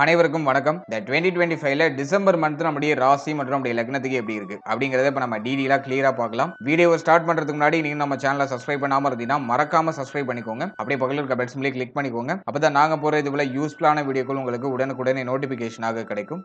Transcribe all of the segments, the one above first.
அனைவருக்கும் வணக்கம். இந்த 2025ல டிசம்பர் மந்த் நம்முடைய ராசி மற்றும் நம்முடைய லக்னத்துக்கு எப்படி இருக்கு அப்படிங்கறத இப்ப நம்ம டீடெயிலா கிளியரா பார்க்கலாம். வீடியோவை ஸ்டார்ட் பண்றதுக்கு முன்னாடி நீங்க நம்ம சேனலை சப்ஸ்கிரைப் பண்ணாம இருந்தீங்கன்னா மறக்காம சப்ஸ்கிரைப் பண்ணிக்கோங்க. அப்படியே பக்கத்துல இருக்க பெல் சிம்பலை கிளிக் பண்ணிக்கோங்க. அப்பதான் நாங்க போற இது போல யூஸ்ஃபுல்லான வீடியோக்கள் உங்களுக்கு உடனுக்குடனே நோட்டிபிகேஷனாக கிடைக்கும்.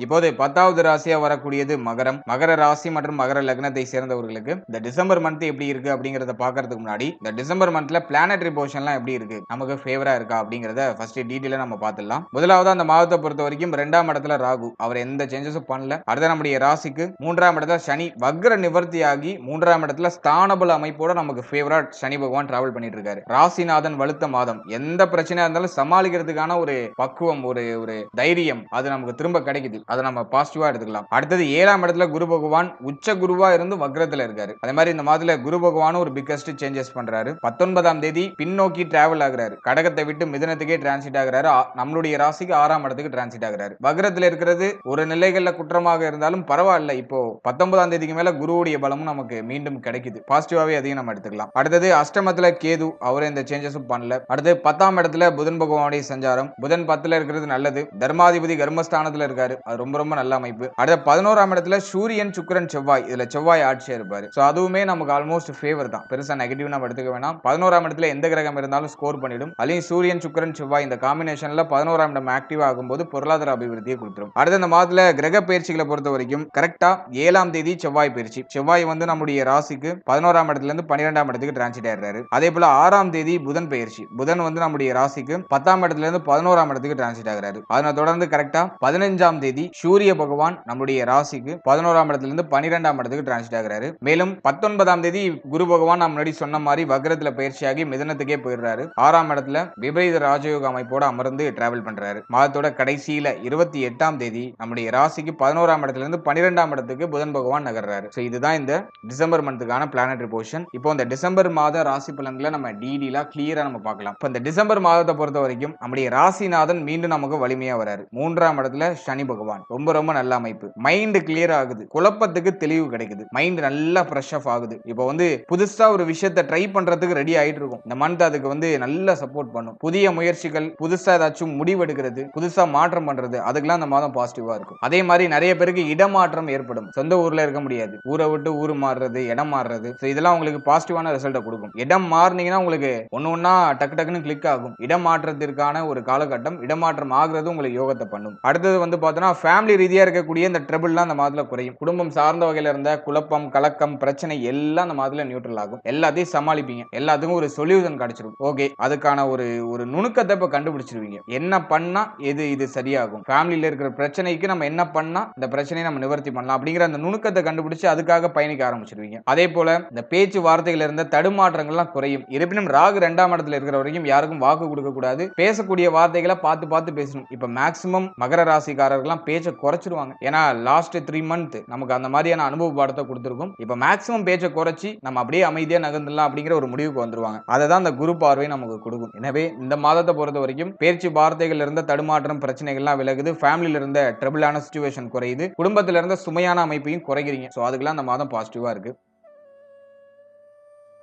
இப்போது 10வது ராசியா வரக்கூடியது மகரம். மகர ராசி மற்றும் மகர லக்னத்தை சேர்ந்தவர்களுக்கு இந்த டிசம்பர் மந்த் எப்படி இருக்கு அப்படிங்கறத பாக்குறதுக்கு முன்னாடி இந்த டிசம்பர் மந்த்ல பிளானட்டரி பொசிஷன்லாம் எப்படி இருக்கு, நமக்கு ஃபேவரா இருக்கா அப்படிங்கறத ஃபர்ஸ்ட் டீடைலா நம்ம பார்த்துடலாம். முதலாவது அந்த மாதத்தை பொறுத்த வரைக்கும் 2ஆம் இடத்துல ராகு, அவர் எந்த சேஞ்சஸும் பண்ணல. அடுத்த நம்முடைய ராசிக்கு 3ஆம் இடத்துல சனி வக்ர நிவர்த்தியாகி 3ஆம் இடத்துல ஸ்தானபல அமைப்போட நமக்கு ஃபேவரா சனி பகவான் டிராவல் பண்ணிட்டு இருக்காரு. ராசிநாதன் வலுத்த மாதம், எந்த பிரச்சனையா இருந்தாலும் சமாளிக்கிறதுக்கான ஒரு பக்குவம், ஒரு தைரியம் அது நமக்கு திரும்ப கிடைக்குது. அதை நம்ம பாசிட்டிவா எடுத்துக்கலாம். அடுத்தது 7ஆம் இடத்துல குரு பகவான் உச்ச குருவா இருந்து வக்ரத்துல இருக்காரு. அதே மாதிரி இந்த மாதத்துல குரு பகவான் ஒரு பிக்கஸ்ட் சேஞ்சஸ் பண்றாரு. 19ஆம் தேதி பின்னோக்கி டிராவல் ஆகுறாரு. கடகத்தை விட்டு மிதுனத்துக்கே டிரான்சிட் ஆகுறாரு. நம்மளுடைய ராசிக்கு 6ஆம் இடத்துக்கு டிரான்சிட் ஆகுறாரு. வக்ரத்துல இருக்கிறது ஒரு நிலைகள்ல குற்றமாக இருந்தாலும் பரவாயில்ல. இப்போ 19ஆம் தேதிக்கு மேல குருவுடைய பலமும் நமக்கு மீண்டும் கிடைக்குது. பாசிட்டிவாவே அதையும் நம்ம எடுத்துக்கலாம். அடுத்தது அஷ்டமத்துல கேது, அவரே இந்த சேஞ்சஸும் பண்ணல. அடுத்து 10ஆம் இடத்துல புதன் பகவானுடைய சஞ்சாரம். புதன் 10ல இருக்கிறது நல்லது. தர்மாதிபதி கர்மஸ்தானத்துல இருக்காரு. அது ரொம்ப நல்ல அமைப்பு. அடுத்த 11ஆம் இடத்துல சூரியன் சுக்கிரன் செவ்வாய், இதுல செவ்வாய் ஆட்சியா இருப்பாரு. சோ அதுவுமே நமக்கு ஆல்மோஸ்ட் ஃபேவர் தான். பெருசா நெகட்டிவ் நம்ம எடுத்துக்க வேணாம். 11ஆம் இடத்துல எந்த கிரகம் இருந்தாலும் ஸ்கோர் பண்ணிடும். அதுலயும் சூரியன் சுக்கிரன் செவ்வாய் இந்த காம்பினேஷன்ல 11ஆம் இடம் ஆக்டிவ் ஆகும்போது பொருளாதார அபிவிருத்தியை கொடுத்துரும். அடுத்த இந்த மாதத்துல கிரக பயிற்சிகளை பொறுத்த வரைக்கும் கரெக்டா 7ஆம் தேதி செவ்வாய் பயிற்சி. செவ்வாய் வந்து நம்முடைய ராசிக்கு 11ஆம் இடத்துல இருந்து 12ஆம் இடத்துக்கு டிரான்சிட் ஆயிடுறாரு. அதே போல 6ஆம் தேதி புதன் பயிற்சி. புதன் வந்து நம்முடைய ராசிக்கு 10ஆம் இடத்துல இருந்து 11ஆம் இடத்துக்கு டிரான்சிட் ஆகிறாரு. அதனை தொடர்ந்து கரெக்டா 15ஆம் தேதி சூரிய பகவான் நம்முடைய ராசிக்கு 11ஆம் இடத்திலிருந்து 12ஆம் இடத்துக்கு டிரான்சிட் ஆகிறாரு. மேலும் 19ஆம் தேதி குரு பகவான் நான் முன்னாடி சொன்ன மாதிரி வக்ரத்துல பயிற்சியாகி மிதுனத்துக்கே போயிடுறாரு. 6ஆம் இடத்துல விபரீத ராஜயோக அமைப்போட அமர்ந்து டிராவல் பண்றாரு. மாதத்தோட கடைசியில 28ஆம் தேதி நம்முடைய ராசிக்கு 11ஆம் இடத்திலிருந்து 12ஆம் இடத்துக்கு புதன் பகவான் நகர்றாரு. சோ இதுதான் இந்த டிசம்பர் மந்த்துக்கான பிளானட்டரி பொசிஷன். இப்போ இந்த டிசம்பர் மாத ராசி பலன்களை நம்ம டீடெயிலா கிளியரா நம்ம பார்க்கலாம். இப்போ இந்த டிசம்பர் மாதத்தை பொறுத்த வரைக்கும் நம்முடைய ராசிநாதன் மீண்டும் நமக்கு வலிமையா வராரு. 3ஆம் இடத்துல சனி பகவான் ரொம்ப நல்ல அமைப்பு. மைண்ட் கிளியர் ஆகுது. குழப்பத்துக்கு தெளிவு கிடைக்குது. மைண்ட் நல்லா ஃப்ரெஷ் அப் ஆகுது. இப்போ வந்து புதுசா ஒரு விஷயத்தை ட்ரை பண்றதுக்கு ரெடி ஆயிட்டு இருக்கும். இந்த மந்த் அதுக்கு வந்து நல்ல சப்போர்ட் பண்ணும். புதிய முயற்சிகள், புதுசா ஏதாச்சும் முடிவெடுக்கிறது, புதுசா மாற்றம் பண்றது, அதுக்கெல்லாம் இந்த மாதம் பாசிட்டிவா இருக்கும். அதே மாதிரி நிறைய பேருக்கு இடமாற்றம் ஏற்படும். சொந்த ஊர்ல இருக்க முடியாது. ஊரை விட்டு ஊர் மாறுறது, இடம் மாறுறது, இதெல்லாம் உங்களுக்கு பாசிட்டிவான ரிசல்ட்டை கொடுக்கும். இடம் மாறினீங்கன்னா உங்களுக்கு ஒன்னா டக்குன்னு கிளிக் ஆகும். இடம் மாற்றத்திற்கான ஒரு காலகட்டம். இடமாற்றம் ஆகுறது உங்களுக்கு யோகத்தை பண்ணும். அடுத்தது வந்து பார்த்தோன்னா ஃபேமிலி ரீதியா இருக்கக்கூடிய இந்த ட்ரபிள்லாம் அந்த மாதத்துல குறையும். குடும்பம் சார்ந்த வகையில இருந்த குழப்பம், கலக்கம், பிரச்சனை எல்லாம் அந்த மாதத்துல நியூட்ரல் ஆகும். எல்லாத்தையும் சமாளிப்பீங்க. எல்லாத்துக்கும் ஒரு சொல்யூஷன் கிடைச்சிடும். ஓகே, அதுக்கான ஒரு நுணுக்கத்தை இப்ப கண்டுபிடிச்சிருவீங்க. என்ன பண்ணா இது சரியாகும், ஃபேமிலியில இருக்கிற பிரச்சனைக்கு நம்ம என்ன பண்ணா இந்த பிரச்சனையை நம்ம நிவர்த்தி பண்ணலாம் அப்படிங்கிற அந்த நுணுக்கத்தை கண்டுபிடிச்சு அதுக்காக பயணிக்க ஆரம்பிச்சிருவீங்க. அதே போல இந்த பேச்சு வார்த்தைகள் இருந்த தடுமாற்றங்கள்லாம் குறையும். இருப்பினும் ராகு 2ஆம் இடத்துல இருக்கிற வரைக்கும் யாருக்கும் வாக்கு கொடுக்க கூடாது. பேசக்கூடிய வார்த்தைகளை பார்த்து பேசணும். இப்ப மேக்சிமம் மகர ராசிக்காரர்கள்லாம் பேச்சை குறைச்சிருவாங்க. ஏன்னா லாஸ்ட் 3 மந்த் நமக்கு அந்த மாதிரியான அனுபவ பாடத்தை கொடுத்திருக்கும். இப்ப மேக்ஸிமம் பேச்சை குறைச்சி நம்ம அப்படியே அமைதியா நகர்ந்துடலாம் அப்படிங்கிற ஒரு முடிவுக்கு வந்துருவாங்க. அதை தான் அந்த குரு பார்வை நமக்கு கொடுக்கும். எனவே இந்த மாதத்தை பொறுத்த வரைக்கும் பேச்சு வார்த்தைகள் இருந்த தடுமாற்றம், பிரச்சனைகள்லாம் விலகுது. ஃபேமிலியில இருந்த ட்ரபிளான சிச்சுவேஷன் குறையுது. குடும்பத்துல இருந்த சுமையான அமைப்பையும் குறைக்கிறீங்க. சோ அதுக்கெல்லாம் இந்த மாதம் பாசிட்டிவா இருக்கு.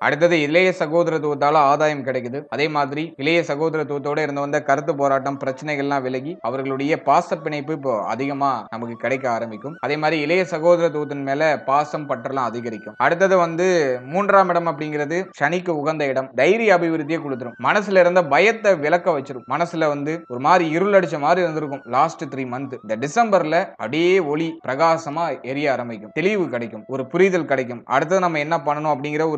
அடுத்தது இளைய சகோதரத்துவத்தால ஆதாயம் கிடைக்குது. அதே மாதிரி இளைய சகோதரத்துவத்தோட இருந்து வந்த கருத்து போராட்டம், பிரச்சனைகள்லாம் விலகி அவர்களுடைய பாச பிணைப்பு இப்போ அதிகமா நமக்கு கிடைக்க ஆரம்பிக்கும். அதே மாதிரி இளைய சகோதரத்துவத்தின் மேல பாசம் பற்றலாம் அதிகரிக்கும். அடுத்தது வந்து 3ஆம் இடம் அப்படிங்கிறது சனிக்கு உகந்த இடம். தைரிய அபிவிருத்தியை கொடுத்துரும். மனசுல இருந்த பயத்தை விலக்க வச்சிரும். மனசுல வந்து ஒரு மாதிரி இருள் அடிச்ச மாதிரி இருந்திருக்கும் லாஸ்ட் 3 மந்த். இந்த டிசம்பர்ல அப்படியே ஒளி பிரகாசமா எரிய ஆரம்பிக்கும். தெளிவு கிடைக்கும், ஒரு புரிதல் கிடைக்கும். அடுத்தது நம்ம என்ன பண்ணணும் அப்படிங்கிற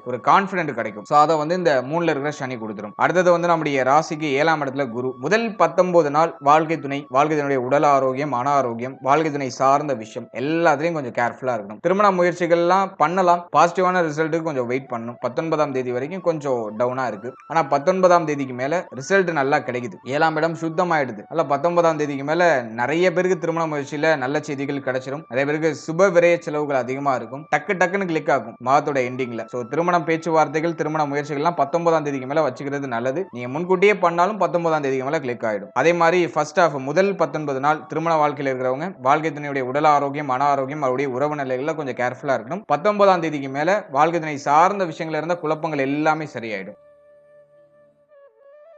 ஒரு கான்ஃபிடென்ட் கிடைக்கும். சோ அத வந்து இந்த 3ல இருக்கிற சனி கொடுத்துரும். அடுத்தது வந்து நம்முடைய ராசிக்கு 7ஆம் இடத்துல குரு. முதல் 19 நாள் வாழ்க்கை துணையுடைய உடல் ஆரோக்கியம், மன ஆரோக்கியம், வாழ்க்கை துணை சார்ந்த விஷயம் எல்லாத்துலயும் கொஞ்சம் கேர்ஃபுல்லா இருக்கணும். திருமண முயற்சிகள்லாம் பண்ணலாம். பாசிட்டிவான ரிசல்ட்டுக்கு கொஞ்சம் வெயிட் பண்ணணும். 19ஆம் தேதி வரைக்கும் கொஞ்சம் டவுனா இருக்கு. ஆனா 19ஆம் தேதிக்கு மேல ரிசல்ட் நல்லா கிடைக்குது. 7ஆம் இடம் சுத்தமாயிடுது. அல்ல 19ஆம் தேதிக்கு மேல நிறைய பேருக்கு திருமண முயற்சியில நல்ல செய்திகள் கிடைச்சிடும். நிறைய பேருக்கு சுப விரய செலவுகள் அதிகமா இருக்கும். டக்குன்னு கிளிக் ஆகும் மாதத்தோட எண்டிங்ல. சோ திருமண பேச்சுவார்த்தைகள், திருமண முயற்சிகள்லாம் 19ஆம் தேதிக்கு மேல வச்சுக்கிறது நல்லது. நீங்க முன்கூட்டியே பண்ணாலும் 19ஆம் தேதிக்கு மேல கிளிக் ஆயிடும். அதே மாதிரி ஃபர்ஸ்ட் ஹாஃப் முதல் 19 நாள் திருமண வாழ்க்கையில் இருக்கிறவங்க வாழ்க்கை துணையுடைய உடல் ஆரோக்கியம், மன ஆரோக்கியம், அவருடைய உறவு நிலைகள்ல கொஞ்சம் கேர்ஃபுல்லா இருக்கணும். 19ஆம் தேதிக்கு மேல வாழ்க்கை துணை சார்ந்த விஷயங்கள் இருந்த குழப்பங்கள் எல்லாமே சரியாயிடும்.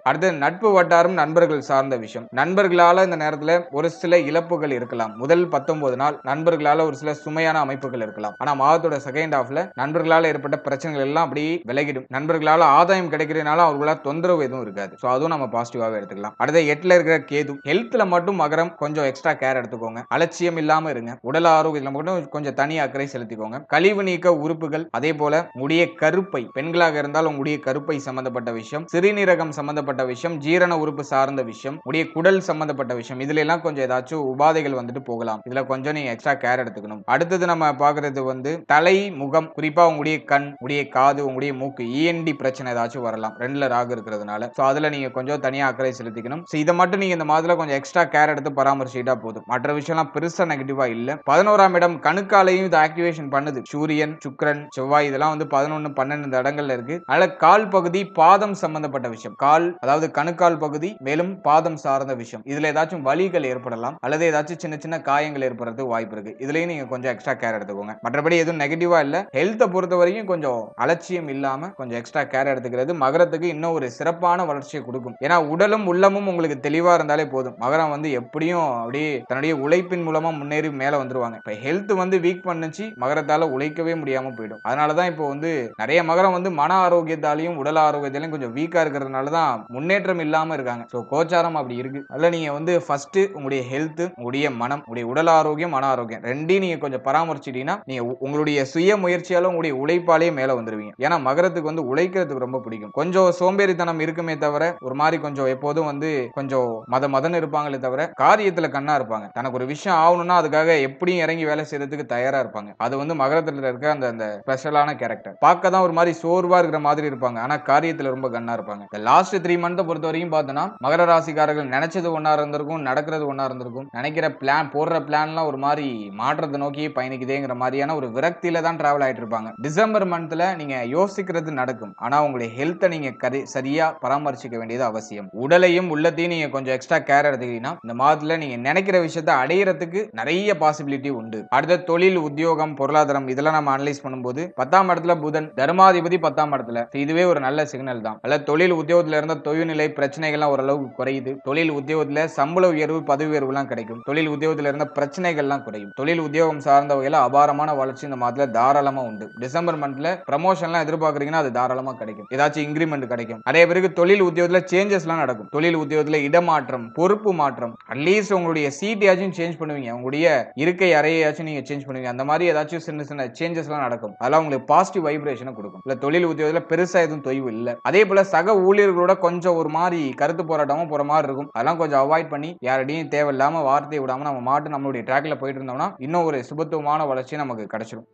அடுத்து நட்பு வட்டாரம், நண்பர்கள் சார்ந்த விஷயம். நண்பர்களால இந்த நேரத்துல ஒரு சில இழப்புகள் இருக்கலாம். முதல் 19 நாள் நண்பர்களால ஒரு சில சுமையான அமைப்புகள் இருக்கலாம். ஆனா மாதத்தோட செகண்ட் ஹாஃப்ல நண்பர்களால ஏற்பட்ட பிரச்சனைகள் எல்லாம் அப்படியே விலகிடும். நண்பர்களால ஆதாயம் கிடைக்கிறதுனால அவர்களால தொந்தரவு எதுவும் இருக்காது. சோ அதுவும் நம்ம பாசிட்டிவாவே எடுத்துக்கலாம். அடுத்து 8ல இருக்கிற கேது. ஹெல்த்ல மட்டும் மகரம் கொஞ்சம் எக்ஸ்ட்ரா கேர் எடுத்துக்கோங்க. அலட்சியம் இல்லாம இருங்க. உடல் ஆரோக்கியத்துல மட்டும் கொஞ்சம் தனி அக்கறை செலுத்திக்கோங்க. கழிவு நீக்க உறுப்புகள், அதே போல முடிய கருப்பை, பெண்களாக இருந்தால் உங்களுடைய கருப்பை சம்பந்தப்பட்ட விஷயம், சிறுநீரகம் சம்பந்தப்பட்ட விஷயம், ஜீரண உறுப்பு சார்ந்த விஷயம், உடைய குடல் சம்பந்தப்பட்ட விஷயம், இதுல எல்லாம் கொஞ்சம் ஏதாச்சும் உபாதைகள் வந்துட்டு போகலாம். இதுல கொஞ்சம் நீங்க எக்ஸ்ட்ரா கேர் எடுத்துக்கணும். அடுத்தது நம்ம பாக்குறது வந்து தலை, முகம், குறிப்பா உங்களுடைய கண், உடைய காது, உங்களுடைய மூக்கு, இஎன்டி பிரச்சனை ஏதாச்சும் வரலாம். 2ல ராகு இருக்கிறதுனால. சோ அதுல நீங்க கொஞ்சம் தனியா அக்கறை செலுத்திக்கணும். சோ இத மட்டும் நீங்க இந்த மாதத்துல கொஞ்சம் எக்ஸ்ட்ரா கேர் எடுத்து பராமரிச்சுட்டா போதும். மற்ற விஷயம்லாம் பெருசா நெகட்டிவா இல்ல. 11ஆம் இடம் கணுக்காலையும் இது ஆக்டிவேஷன் பண்ணுது. சூரியன், சுக்கிரன், செவ்வாய் இதெல்லாம் வந்து 11, 12 இடங்கள்ல இருக்கு. அதனால கால் பகுதி, பாதம் சம்பந்தப்பட்ட விஷயம், கால் அதாவது கணுக்கால் பகுதி, மேலும் பாதம் சார்ந்த விஷயம், இதுல ஏதாச்சும் வலிகள் ஏற்படலாம் அல்லது ஏதாச்சும் சின்ன சின்ன காயங்கள் ஏற்படுறதுக்கு வாய்ப்பு இருக்கு. இதுலயும் நீங்க கொஞ்சம் எக்ஸ்ட்ரா கேர் எடுத்துக்கோங்க. மற்றபடி எதுவும் நெகட்டிவா இல்ல. ஹெல்த்தை பொறுத்த வரைக்கும் கொஞ்சம் அலட்சியம் இல்லாம கொஞ்சம் எக்ஸ்ட்ரா கேர் எடுத்துக்கிறது மகரத்துக்கு இன்னும் ஒரு சிறப்பான வளர்ச்சியை கொடுக்கும். ஏன்னா உடலும் உள்ளமும் உங்களுக்கு தெளிவா இருந்தாலே போதும். மகரம் வந்து எப்படியும் அப்படியே தன்னுடைய உழைப்பின் மூலமா முன்னேறி மேல வந்துருவாங்க. இப்ப ஹெல்த் வந்து வீக் பண்ணுச்சு, மகரத்தால உழைக்கவே முடியாம போயிடும். அதனாலதான் இப்போ வந்து நிறைய மகரம் வந்து மன ஆரோக்கியத்தாலையும் உடல் ஆரோக்கியத்தாலையும் கொஞ்சம் வீக்கா இருக்கிறதுனாலதான் முன்னேற்றம் இல்லாம இருக்காங்க. சோ கோச்சாரம் அப்படி இருக்கு. அதுல நீங்க வந்து ஃபர்ஸ்ட் உங்களுடைய ஹெல்த், உங்களுடைய மனம், உங்களுடைய உடல் ஆரோக்கியம், மன ஆரோக்கியம் ரெண்டையும் நீங்க கொஞ்சம் பராமரிச்சிட்டீங்கன்னா நீங்க உங்களுடைய சுய முயற்சியால உங்களுடைய உழைப்பாலேயே மேல வந்துருவீங்க. ஏன்னா மகரத்துக்கு வந்து உழைக்கிறதுக்கு ரொம்ப பிடிக்கும். கொஞ்சம் சோம்பேறித்தனம் இருக்குமே தவிர ஒரு மாதிரி கொஞ்சம் எப்போதும் வந்து கொஞ்சம் மதன்னு இருப்பாங்களே தவிர காரியத்துல கண்ணா இருப்பாங்க. தனக்கு ஒரு விஷயம் ஆகணும்னா அதுக்காக எப்படியும் இறங்கி வேலை செய்யறதுக்கு தயாரா இருப்பாங்க. அது வந்து மகரத்துல இருக்க அந்த ஸ்பெஷலான கேரக்டர். பார்க்க தான் ஒரு மாதிரி சோர்வா இருக்கிற மாதிரி இருப்பாங்க. ஆனா காரியத்துல ரொம்ப கண்ணா இருப்பாங்க. இந்த லாஸ்ட் 3 மந்த் பொறுத்த வரைக்கும் பார்த்தோம்னா மகர ராசிக்காரர்கள் நினைச்சது ஒன்னா இருந்திருக்கும், நடக்கிறது ஒன்னா இருந்திருக்கும். நினைக்கிற பிளான், போடுற பிளான்லாம் ஒரு மாதிரி மாற்றத்தை நோக்கி பயணிக்குதேங்கிற மாதிரியான ஒரு விரக்தியில தான் டிராவல் ஆயிட்டு இருப்பாங்க. டிசம்பர் மந்த்ல நீங்க யோசிக்கிறது நடக்கும். ஆனா உங்களுடைய ஹெல்த்தை நீங்க சரியா பராமரிச்சுக்க வேண்டியது அவசியம். உடலையும் உள்ளத்தையும் நீங்க கொஞ்சம் எக்ஸ்ட்ரா கேர் எடுத்துக்கிட்டீங்கன்னா இந்த மாதத்துல நீங்க நினைக்கிற விஷயத்தை அடையிறதுக்கு நிறைய பாசிபிலிட்டி உண்டு. அடுத்த தொழில், உத்தியோகம், பொருளாதாரம் இதெல்லாம் நம்ம அனலைஸ் பண்ணும்போது 10ஆம் இடத்துல புதன், தர்மாதிபதி 10ஆம் இடத்துல. இதுவே ஒரு நல்ல சிக்னல் தான். அல்ல தொழில் உத்தியோகத்துல இருந்த தொய்வுநிலை பிரச்சனைகள்லாம் ஓரளவுக்கு குறையுது. தொழில் உத்தியோகத்துல சம்பள உயர்வு, பதவி உயர்வுலாம் கிடைக்கும். தொழில் உத்தியோகத்துல இருந்த பிரச்சனைகள்லாம் குறையும். தொழில் உத்தியோகம் சார்ந்த வகையில அபாரமான வளர்ச்சி இந்த மாதத்துல தாராளமா உண்டு. டிசம்பர் மந்த்ல ப்ரமோஷன்லாம் எதிர்பார்க்கறீங்கன்னா அது தாராளமா கிடைக்கும். ஏதாச்சும் இன்கிரிமெண்ட் கிடைக்கும். அதே பிறகு தொழில் உத்தியோகத்துல சேஞ்சஸ்லாம் நடக்கும். தொழில் உத்தியோகத்துல இடமாற்றம், பொறுப்பு மாற்றம், அட்லீஸ்ட் உங்களுடைய சீட்டையாச்சும் சேஞ்ச் பண்ணுவீங்க. உங்களுடைய இருக்கை அறையாச்சும் நீங்க சேஞ்ச் பண்ணுவீங்க. அந்த மாதிரி ஏதாச்சும் சின்ன சின்ன சேஞ்சஸ்லாம் நடக்கும். அதெல்லாம் உங்களுக்கு பாசிட்டிவ் வைப்ரேஷனை கொடுக்கும். இல்ல தொழில் உத்தியோகத்துல பெருசா எதுவும் தொய்வு இல்ல. அதே போல சக ஊழியர்களோட கொஞ்சம் ஒரு மாதிரி கருத்து போராட்டமும் போற மாதிரி இருக்கும். அதெல்லாம் கொஞ்சம் அவாய்ட் பண்ணி யாரடியும் தேவையில்லாம வார்த்தையை விடாம நம்ம மாட்டு நம்மளுடைய ட்ராக்ல போயிட்டு இருந்தோம்னா இன்னும் ஒரு சுபத்துவமான வளர்ச்சி நமக்கு கிடைச்சிடும்.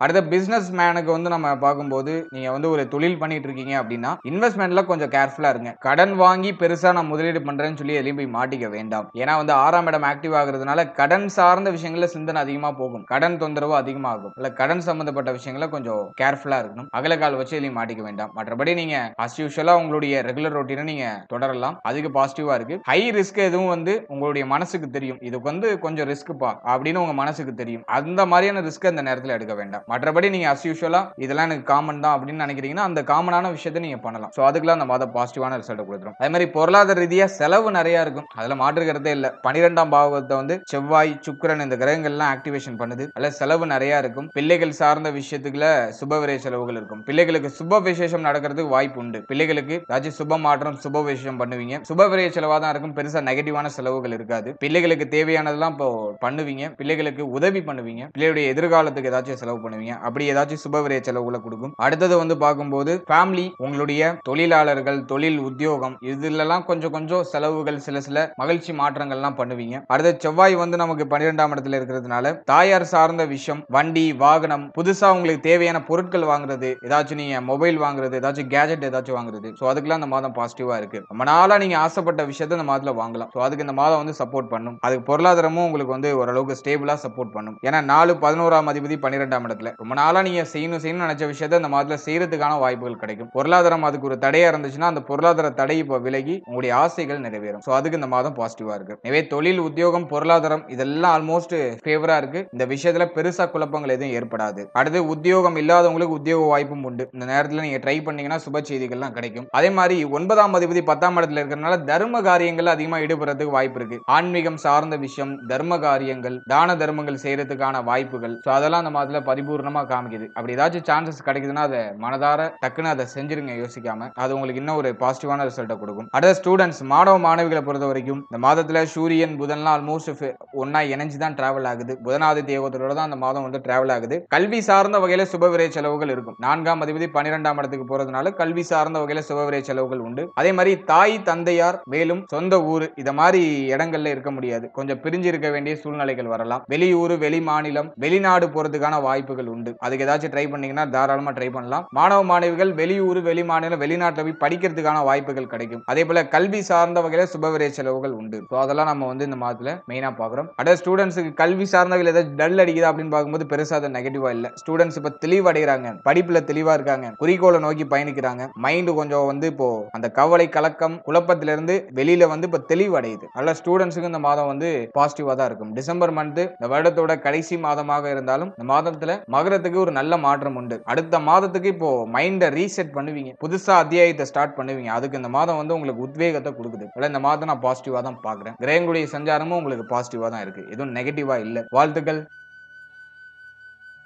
அடுத்த பிசினஸ் மேனுக்கு வந்து நம்ம பார்க்கும்போது நீங்க வந்து ஒரு தொழில் பண்ணிட்டு இருக்கீங்க அப்படின்னா இன்வெஸ்ட்மெண்ட்ல கொஞ்சம் கேர்ஃபுல்லா இருங்க. கடன் வாங்கி பெருசா நான் முதலீடு பண்றேன்னு சொல்லி எதையும் போய் மாட்டிக்க வேண்டாம். ஏன்னா வந்து 6ஆம் இடம் ஆக்டிவ் ஆகுறதுனால கடன் சார்ந்த விஷயங்கள்ல சிந்தனை அதிகமா போகும். கடன் தொந்தரவு அதிகமாகும். இல்ல கடன் சம்பந்தப்பட்ட விஷயங்கள கொஞ்சம் கேர்ஃபுல்லா இருக்கணும். அகலக்கால் வச்சு எதையும் மாட்டிக்க வேண்டாம். மற்றபடி நீங்க அஸ் யூஷுவலா உங்களுடைய ரெகுலர் ரொட்டீனை நீங்க தொடரலாம். அதுக்கு பாசிட்டிவா இருக்கு. ஹை ரிஸ்க் எதுவும் வந்து உங்களுடைய மனசுக்கு தெரியும். இதுக்கு வந்து கொஞ்சம் ரிஸ்க்பா அப்படின்னு உங்க மனசுக்கு தெரியும். அந்த மாதிரியான ரிஸ்க் அந்த நேரத்தில் எடுக்க வேண்டாம். மற்றபடி நீங்க அஸ் யூஷுவலா இதெல்லாம் எனக்கு காமன் தான் அப்படின்னு நினைக்கிறீங்கன்னா அந்த காமனான விஷயத்தை நீங்க பண்ணலாம். சோ அதுக்கெல்லாம் அந்த மாதம் பாசிட்டிவான ரிசல்ட் கொடுத்துரும். அதே மாதிரி பொருளாதார ரீதியா செலவு நிறைய இருக்கும். அதுல மாற்றுக்கிறதே இல்ல. 12ஆம் பாவத்தை வந்து செவ்வாய், சுக்கிரன் இந்த கிரகங்கள்லாம் ஆக்டிவேஷன் பண்ணுது. அதுல செலவு நிறைய இருக்கும். பிள்ளைகள் சார்ந்த விஷயத்துக்குள்ள சுபவிரை செலவுகள் இருக்கும். பிள்ளைகளுக்கு சுப விசேஷம் நடக்கிறதுக்கு வாய்ப்பு உண்டு. பிள்ளைகளுக்கு ஏதாச்சும் சுப மாற்றம், சுப விசேஷம் பண்ணுவீங்க. சுபவிரை செலவா தான் இருக்கும். பெருசா நெகட்டிவான செலவுகள் இருக்காது. பிள்ளைகளுக்கு தேவையானதெல்லாம் இப்போ பண்ணுவீங்க. பிள்ளைகளுக்கு உதவி பண்ணுவீங்க. பிள்ளையுடைய எதிர்காலத்துக்கு ஏதாச்சும் செலவு பண்ணுவீங்க. அப்படி ஏதாச்சும் சுபவிரை செலவுகளை கொடுக்கும். அடுத்தது வந்து பார்க்கும்போது ஃபேமிலி, உங்களுடைய தொழிலாளர்கள், தொழில் உத்தியோகம் இதுலலாம் கொஞ்சம் கொஞ்சம் செலவுகள், சில மகிழ்ச்சி மாற்றங்கள்லாம் பண்ணுவீங்க. அடுத்த செவ்வாய் வந்து நமக்கு 12ஆம் இடத்துல இருக்கிறதுனால தாயார் சார்ந்த விஷயம், வண்டி, வாகனம், புதுசா உங்களுக்கு தேவையான பொருட்கள் வாங்குறது, ஏதாச்சும் நீங்க மொபைல் வாங்குறது, ஏதாச்சும் கேஜெட் ஏதாச்சும் வாங்குறது. சோ அதுக்கெல்லாம் இந்த மாதம் பாசிட்டிவா இருக்கு. ரொம்ப நாளா நீங்க ஆசைப்பட்ட விஷயத்தை இந்த மாதத்துல வாங்கலாம். சோ அதுக்கு இந்த மாதம் வந்து சப்போர்ட் பண்ணும். அதுக்கு பொருளாதாரமும் உங்களுக்கு வந்து ஓரளவுக்கு ஸ்டேபிளா சப்போர்ட் பண்ணும். ஏன்னா 4, 11ஆம் அதிபதி 12ஆம் இடத்துல. மாதத்துல ரொம்ப நாளா நீங்க செய்யணும்னு நினைச்ச விஷயத்த இந்த மாதத்துல செய்யறதுக்கான வாய்ப்புகள் கிடைக்கும். பொருளாதாரம் அதுக்கு ஒரு தடையா இருந்துச்சுன்னா அந்த பொருளாதார தடை இப்போ விலகி உங்களுடைய ஆசைகள் நிறைவேறும். சோ அதுக்கு இந்த மாதம் பாசிட்டிவா இருக்கு. எனவே தொழில், உத்தியோகம், பொருளாதாரம் இதெல்லாம் ஆல்மோஸ்ட் ஃபேவரா இருக்கு. இந்த விஷயத்துல பெருசா குழப்பங்கள் எதுவும் ஏற்படாது. அடுத்து உத்தியோகம் இல்லாதவங்களுக்கு உத்தியோக வாய்ப்பும் உண்டு. இந்த நேரத்துல நீங்க ட்ரை பண்ணீங்கன்னா சுப செய்திகள்லாம் கிடைக்கும். அதே மாதிரி 9ஆம் அதிபதி 10ஆம் இடத்துல இருக்கிறதுனால தர்ம காரியங்கள் அதிகமா ஈடுபடுறதுக்கு வாய்ப்பு இருக்கு. ஆன்மீகம் சார்ந்த விஷயம், தர்ம காரியங்கள், தான தர்மங்கள் செய்யறதுக்கான வாய்ப்புகள், சோ அதெல்லாம் அந்த மாதத்துல பரிபூர்ணமா காமிக்குது. அப்படி ஏதாச்சும் சான்சஸ் கிடைக்குதுன்னா அதை மனதார டக்குன்னு அதை செஞ்சிருங்க யோசிக்காம. அது உங்களுக்கு இன்னும் ஒரு பாசிட்டிவான ரிசல்ட்டை கொடுக்கும். அடுத்த ஸ்டூடெண்ட்ஸ், மாணவ மாணவிகளை பொறுத்த வரைக்கும் இந்த மாதத்துல சூரியன் புதன்லாம் ஆல்மோஸ்ட் ஒன்னா இணைஞ்சு தான் டிராவல் ஆகுது. புதனாதித்ய யோகத்தோட தான் அந்த மாதம் வந்து டிராவல் ஆகுது. கல்வி சார்ந்த வகையில சுபவிரை செலவுகள் இருக்கும். 4ஆம் அதிபதி 12ஆம் இடத்துக்கு போறதுனால கல்வி சார்ந்த வகையில சுபவிரை செலவுகள் உண்டு. அதே மாதிரி தாய் தந்தையார் மேலும் சொந்த ஊர் இத மாதிரி இடங்கள்ல இருக்க முடியாது. கொஞ்சம் பிரிஞ்சு இருக்க வேண்டிய சூழ்நிலைகள் வரலாம். வெளியூர், வெளி மாநிலம், வெளிநாடு போறதுக்கான வாய்ப்புகள் உண்டு. அதுக்கு ஏதாச்சும் ட்ரை பண்ணீங்கன்னா தாராளமா ட்ரை பண்ணலாம். மாணவ மாணவிகள் வெளியூர், வெளி மாநிலம், வெளிநாட்டுல போய் படிக்கிறதுக்கான வாய்ப்புகள் கிடைக்கும். அதே போல கல்வி சார்ந்த வகையில சுபவிரை செலவுகள் உண்டு. அதெல்லாம் நம்ம வந்து இந்த மாதத்துல மெயினா பாக்குறோம். அடுத்த ஸ்டூடெண்ட்ஸ்க்கு கல்வி சார்ந்த வகையில ஏதாவது டல் அடிக்குதா அப்படின்னு பார்க்கும்போது பெருசா அது நெகட்டிவா இல்ல. ஸ்டூடெண்ட்ஸ் இப்ப தெளிவடைகிறாங்க, படிப்புல தெளிவா இருக்காங்க, குறிக்கோளை நோக்கி பயணிக்கிறாங்க. மைண்ட் கொஞ்சம் வந்து இப்போ அந்த கவலை, கலக்கம், குழப்பத்தில இருந்து வெளியில வந்து இப்ப தெளிவடையுது. அதனால ஸ்டூடெண்ட்ஸ்க்கு இந்த மாதம் வந்து பாசிட்டிவா தான் இருக்கும். டிசம்பர் மந்த் இந்த வருடத்தோட கடைசி மாதமாக இருந்தாலும் இந்த மாதத்துல மகரத்துக்கு ஒரு நல்ல மாற்றம் உண்டு. அடுத்த மாதத்துக்கு இப்போ மைண்டை ரீசெட் பண்ணுவீங்க, புதுசா அத்தியாயத்தை ஸ்டார்ட் பண்ணுவீங்க. அதுக்கு இந்த மாதம் வந்து உங்களுக்கு உத்வேகத்தை கொடுக்குது. இந்த மாதம் நான் பாசிட்டிவா தான் பாக்குறேன். கிரகங்களுடைய சஞ்சாரமும் உங்களுக்கு பாசிட்டிவா தான் இருக்கு. எதுவும் நெகட்டிவா இல்ல. வாழ்த்துக்கள்.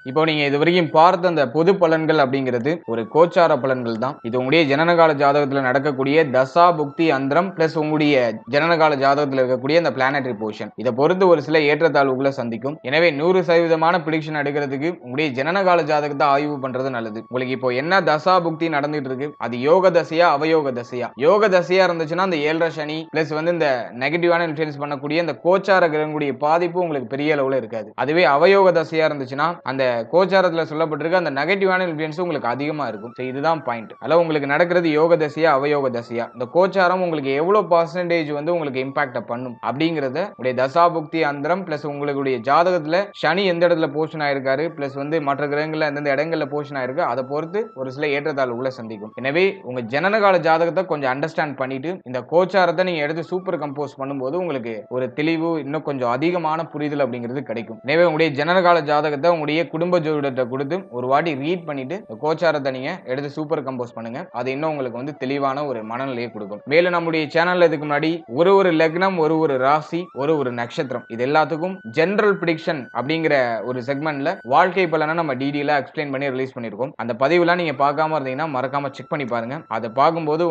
இப்போ நீங்க இது வரைக்கும் பார்த்த அந்த பொது பலன்கள் அப்படிங்கிறது ஒரு கோச்சார பலன்கள் தான். இது உங்களுடைய ஜனனகால ஜாதகத்துல நடக்கக்கூடிய தசா புக்தி அந்தரம் பிளஸ் உங்களுடைய ஜனனகால ஜாதகத்துல இருக்கக்கூடிய அந்த பிளானட்டரி பொசிஷன் இதை பொறுத்து ஒரு சில ஏற்றத்தாழ்வுகளை சந்திக்கும். எனவே 100% பிரிடிக்ஷன் எடுக்கிறதுக்கு உங்களுடைய ஜனனகால ஜாதகத்தை ஆய்வு பண்றது நல்லது. உங்களுக்கு இப்போ என்ன தசா புக்தி நடந்துட்டு இருக்கு, அது யோக தசையா அவயோக தசையா? யோக தசையா இருந்துச்சுன்னா அந்த 7.5 சனி பிளஸ் வந்து இந்த நெகட்டிவான இன்ஃபுளுன்ஸ் பண்ணக்கூடிய இந்த கோச்சார கிரகங்களுடைய பாதிப்பு உங்களுக்கு பெரிய அளவுல இருக்காது. அதுவே அவயோக தசையா இருந்துச்சுன்னா அந்த கோச்சாரத்துல சொல்லப்பட்டிருக்க அந்த நெகட்டிவான இன்ஃப்ளூயன்ஸ் உங்களுக்கு அதிகமா இருக்கும். இதுதான் பாயிண்ட். அல்ல உங்களுக்கு நடக்கிறது யோக தசையா அவயோக தசையா, இந்த கோச்சாரம் உங்களுக்கு எவ்வளவு பர்சன்டேஜ் வந்து உங்களுக்கு இம்பாக்ட் பண்ணும் அப்படிங்கறத உடைய தசாபுக்தி அந்தரம் பிளஸ் உங்களுடைய ஜாதகத்துல சனி எந்த இடத்துல போஷன் ஆயிருக்காரு பிளஸ் வந்து மற்ற கிரகங்கள்ல எந்தெந்த இடங்கள்ல போஷன் ஆயிருக்கு அதை பொறுத்து ஒரு சில ஏற்றத்தாழ்வுகளை சந்திக்கும். எனவே உங்க ஜனனகால ஜாதகத்தை கொஞ்சம் அண்டர்ஸ்டாண்ட் பண்ணிட்டு இந்த கோச்சாரத்தை நீங்க எடுத்து சூப்பர் கம்போஸ் பண்ணும்போது உங்களுக்கு ஒரு தெளிவு, இன்னும் கொஞ்சம் அதிகமான புரிதல் அப்படிங்கிறது கிடைக்கும். எனவே உங்களுடைய ஜனனகால ஜாதகத்தை உங்களுடைய குடும்ப ஜோதிடத்தை கொடுத்து ஒரு வாட்டி ரீட் பண்ணிட்டு கோச்சாரத்தை நீங்க எடுத்து சூப்பர் கம்போஸ் பண்ணுங்க. அது இன்னும் உங்களுக்கு வந்து தெளிவான ஒரு மனநிலையை கொடுக்கும். மேலும் நம்முடைய சேனல்ல இதுக்கு முன்னாடி ஒரு லக்னம், ஒரு ராசி, ஒரு நட்சத்திரம் இது எல்லாத்துக்கும் ஜெனரல் பிரிடிக்ஷன் அப்படிங்கிற ஒரு செக்மெண்ட்ல வாழ்க்கை பலனை நம்ம டீடைலா எக்ஸ்பிளைன் பண்ணி ரிலீஸ் பண்ணிருக்கோம். அந்த பதிவுலாம் நீங்க பார்க்காம இருந்தீங்கன்னா மறக்காம செக் பண்ணி பாருங்க. அதை பார்க்கும்போது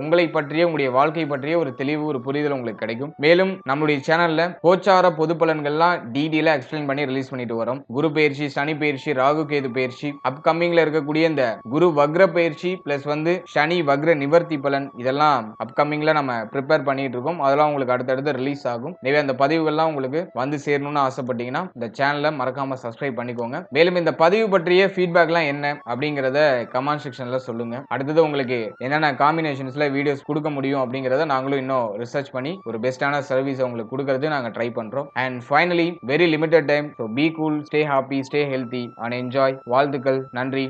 உங்களை பற்றிய உங்களுடைய வாழ்க்கை பற்றிய ஒரு தெளிவு, ஒரு புரிதல் உங்களுக்கு கிடைக்கும். மேலும் நம்முடைய சேனல்ல கோச்சார பொது பலன்கள்லாம் டீடைலா எக்ஸ்பிளைன் பண்ணி ரிலீஸ் பண்ணிட்டு வரோம். குரு பயிற்சி, சனி பயிற்சி, ராகு கேது பயிற்சி, அப்கமிங்ல இருக்கக்கூடிய இந்த குரு வக்ர பயிற்சி பிளஸ் வந்து சனி வக்ர நிவர்த்தி பலன் இதெல்லாம் அப்கமிங்ல நம்ம ப்ரிப்பேர் பண்ணிட்டு இருக்கோம். அதெல்லாம் உங்களுக்கு அடுத்தடுத்து ரிலீஸ் ஆகும். எனவே அந்த பதிவுகள்லாம் உங்களுக்கு வந்து சேரணும்னு ஆசைப்பட்டீங்கன்னா இந்த சேனலை மறக்காம சப்ஸ்கிரைப் பண்ணிக்கோங்க. மேலும் இந்த பதிவு பற்றிய ஃபீட்பேக்லாம் என்ன அப்படிங்கறத கமெண்ட் செக்ஷன்ல சொல்லுங்க. அடுத்தது உங்களுக்கு என்னென்ன காம்பினேஷன்ஸ்ல வீடியோஸ் கொடுக்க முடியும் அப்படிங்கறத நாங்களும் இன்னும் ரிசர்ச் பண்ணி ஒரு பெஸ்டான சர்வீஸ் உங்களுக்கு கொடுக்கறது நாங்க ட்ரை பண்றோம். And finally very limited time, so be cool, stay happy, stay healthy and enjoy. வாழ்த்துக்கள். நன்றி.